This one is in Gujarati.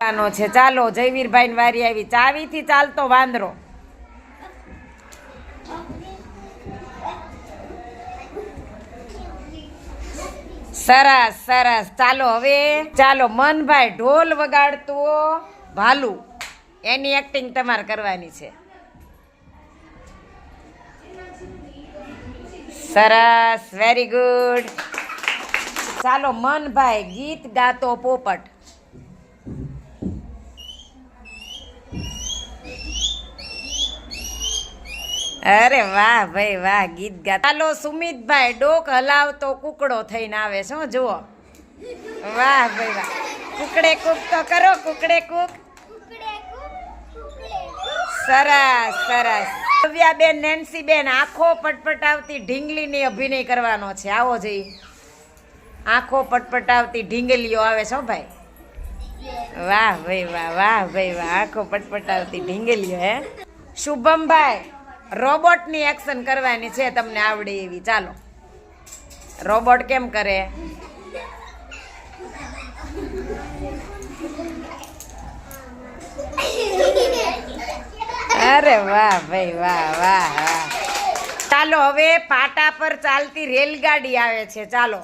છે ચાલો જયવીરભાઈ ની વારી આવી ચાવી થી ચાલતો વાંદરો સરસ સરસ ચાલો હવે ચાલો મનભાઈ ઢોલ વગાડતો ભાલુ એની એક્ટિંગ તમારે કરવાની છે સરસ વેરી ગુડ ચાલો મનભાઈ ગીત ગાતો પોપટ અરે વાહ ભાઈ વાહ ગીત ગા ચાલો સુમિતભાઈ ડોક હલાવતો કુકડો થઈને આવે શું જુઓ વાહ ભાઈ વાહ કુકડે કુક તો કરો કુકડે કુક સરસ સરસ ભવ્યાબેન નેન્સીબેન આંખો પટપટાવતી ઢીંગલીની અભિનય કરવાનો છે આવો જઈ આંખો પટપટાવતી ઢીંગલીઓ આવે છો ભાઈ વાહ ભાઈ વાહ વાહ ભાઈ વાહ આંખો પટપટાવતી ઢીંગલીઓ હે શુભમભાઈ રોબોટની એક્શન કરવાની છે તમને આવડે એવી ચાલો રોબોટ કેમ કરે અરે વાહ ભાઈ વાહ વાહ વાહ ચાલો હવે પાટા પર ચાલતી રેલગાડી આવે છે ચાલો